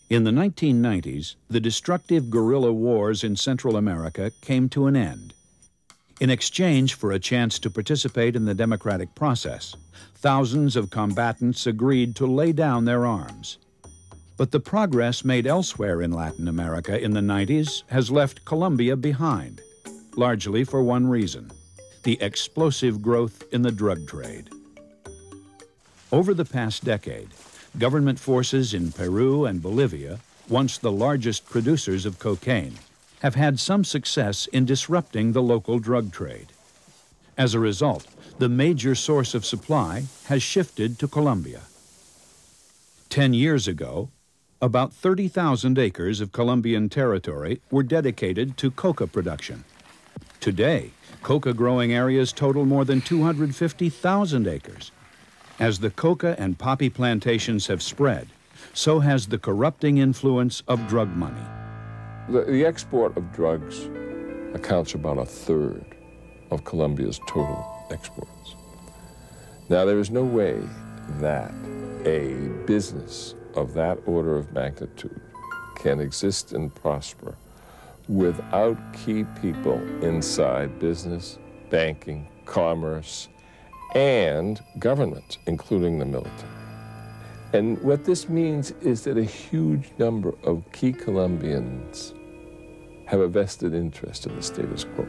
In the 1990s, the destructive guerrilla wars in Central America came to an end. In exchange for a chance to participate in the democratic process, thousands of combatants agreed to lay down their arms. But the progress made elsewhere in Latin America in the 90s has left Colombia behind, largely for one reason: the explosive growth in the drug trade. Over the past decade, government forces in Peru and Bolivia, once the largest producers of cocaine, have had some success in disrupting the local drug trade. As a result, the major source of supply has shifted to Colombia. 10 years ago, about 30,000 acres of Colombian territory were dedicated to coca production. Today, coca growing areas total more than 250,000 acres. As the coca and poppy plantations have spread, so has the corrupting influence of drug money. The export of drugs accounts for about a third of Colombia's total exports. Now, there is no way that a business of that order of magnitude can exist and prosper without key people inside business, banking, commerce, and government, including the military. And what this means is that a huge number of key Colombians have a vested interest in the status quo.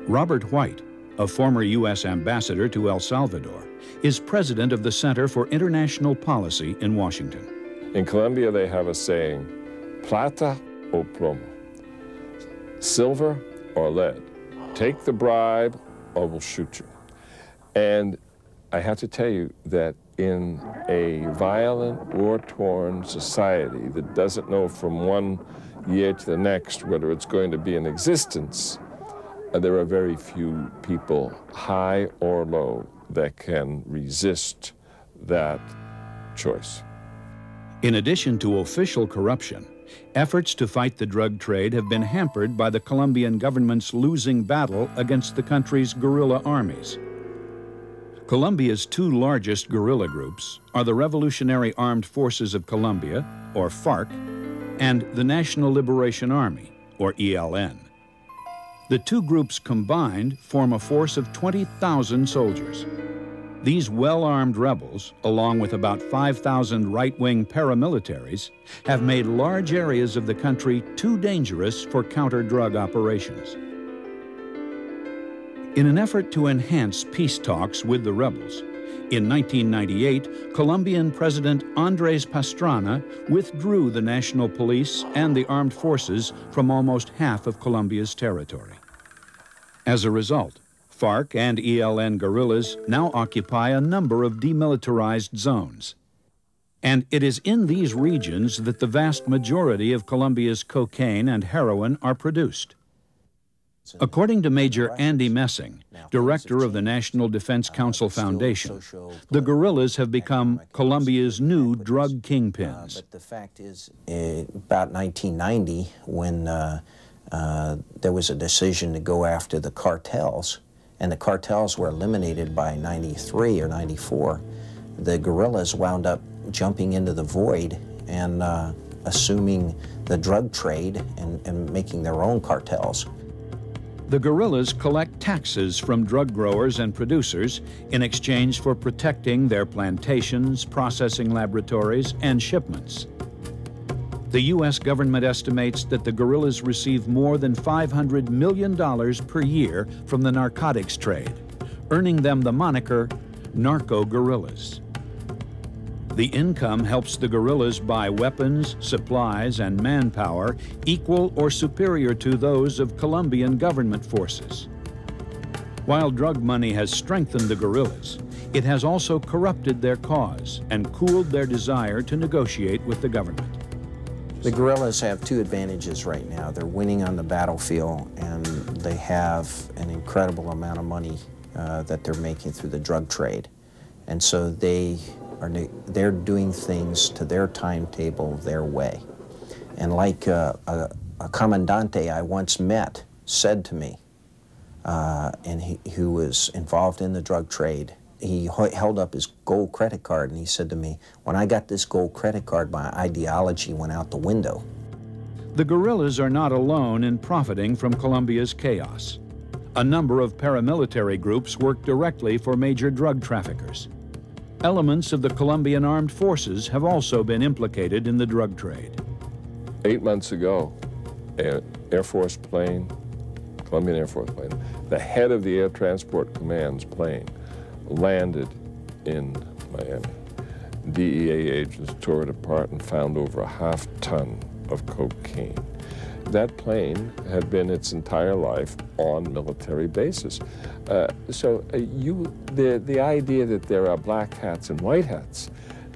Robert White, a former U.S. ambassador to El Salvador, is president of the Center for International Policy in Washington. In Colombia, they have a saying, plata o plomo, silver or lead. Take the bribe or we'll shoot you. And I have to tell you that in a violent, war-torn society that doesn't know from one year to the next whether it's going to be in existence, there are very few people, high or low, that can resist that choice. In addition to official corruption, efforts to fight the drug trade have been hampered by the Colombian government's losing battle against the country's guerrilla armies. Colombia's two largest guerrilla groups are the Revolutionary Armed Forces of Colombia, or FARC, and the National Liberation Army, or ELN. The two groups combined form a force of 20,000 soldiers. These well-armed rebels, along with about 5,000 right-wing paramilitaries, have made large areas of the country too dangerous for counter-drug operations. In an effort to enhance peace talks with the rebels, in 1998, Colombian President Andrés Pastrana withdrew the national police and the armed forces from almost half of Colombia's territory. As a result, FARC and ELN guerrillas now occupy a number of demilitarized zones. And it is in these regions that the vast majority of Colombia's cocaine and heroin are produced. According to Major Andy Messing, director of the National Defense Council Foundation, the guerrillas have become Colombia's new drug kingpins. But the fact is, about 1990, when there was a decision to go after the cartels, and the cartels were eliminated by 93 or 94, the guerrillas wound up jumping into the void and assuming the drug trade and making their own cartels. The guerrillas collect taxes from drug growers and producers in exchange for protecting their plantations, processing laboratories, and shipments. The U.S. government estimates that the guerrillas receive more than $500 million per year from the narcotics trade, earning them the moniker narco-guerrillas. The income helps the guerrillas buy weapons, supplies, and manpower equal or superior to those of Colombian government forces. While drug money has strengthened the guerrillas, it has also corrupted their cause and cooled their desire to negotiate with the government. The guerrillas have two advantages right now. They're winning on the battlefield, and they have an incredible amount of money that they're making through the drug trade. And so they're doing things to their timetable, their way. And like a commandante I once met said to me, and who was involved in the drug trade, he held up his gold credit card and he said to me, when I got this gold credit card, my ideology went out the window. The guerrillas are not alone in profiting from Colombia's chaos. A number of paramilitary groups work directly for major drug traffickers. Elements of the Colombian armed forces have also been implicated in the drug trade. 8 months ago, an Air Force plane, Colombian Air Force plane, the head of the Air Transport Command's plane landed in Miami. DEA agents tore it apart and found over a half ton of cocaine. That plane had been its entire life on military bases. The idea that there are black hats and white hats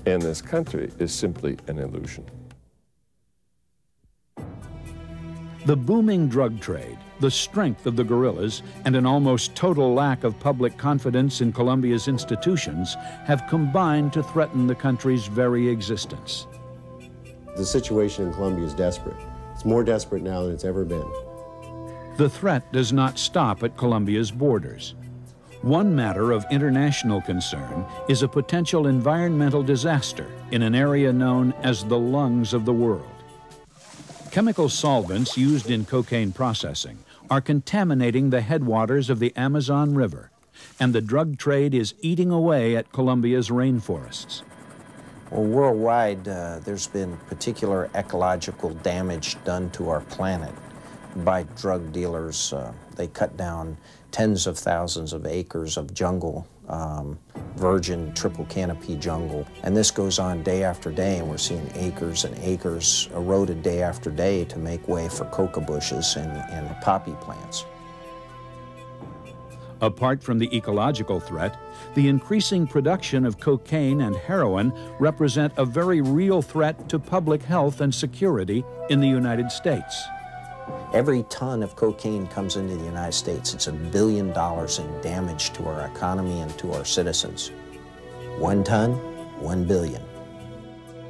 in this country is simply an illusion. The booming drug trade, the strength of the guerrillas, and an almost total lack of public confidence in Colombia's institutions have combined to threaten the country's very existence. The situation in Colombia is desperate. It's more desperate now than it's ever been. The threat does not stop at Colombia's borders. One matter of international concern is a potential environmental disaster in an area known as the lungs of the world. Chemical solvents used in cocaine processing are contaminating the headwaters of the Amazon River, and the drug trade is eating away at Colombia's rainforests. Well, worldwide, there's been particular ecological damage done to our planet by drug dealers. They cut down tens of thousands of acres of jungle, virgin triple canopy jungle. And this goes on day after day, and we're seeing acres and acres eroded day after day to make way for coca bushes and poppy plants. Apart from the ecological threat, the increasing production of cocaine and heroin represent a very real threat to public health and security in the United States. Every ton of cocaine comes into the United States. It's $1 billion in damage to our economy and to our citizens. 1 ton, 1 billion.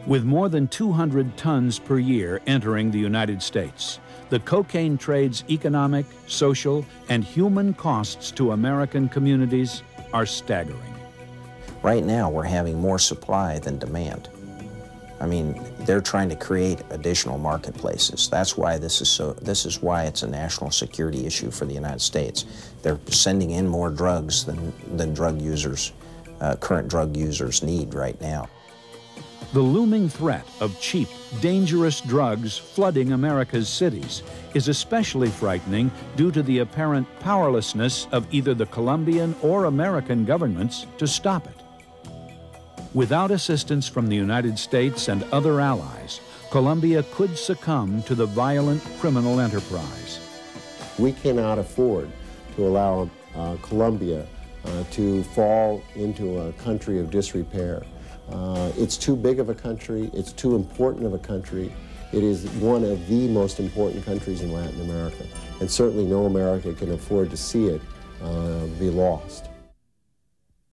With more than 200 tons per year entering the United States, the cocaine trade's economic, social, and human costs to American communities are staggering. Right now, we're having more supply than demand. I mean, they're trying to create additional marketplaces. That's why this is why it's a national security issue for the United States. They're sending in more drugs than drug users, current drug users need right now. The looming threat of cheap, dangerous drugs flooding America's cities is especially frightening due to the apparent powerlessness of either the Colombian or American governments to stop it. Without assistance from the United States and other allies, Colombia could succumb to the violent criminal enterprise. We cannot afford to allow Colombia to fall into a country of disrepair. It's too big of a country, it's too important of a country. It is one of the most important countries in Latin America, and certainly no America can afford to see it be lost.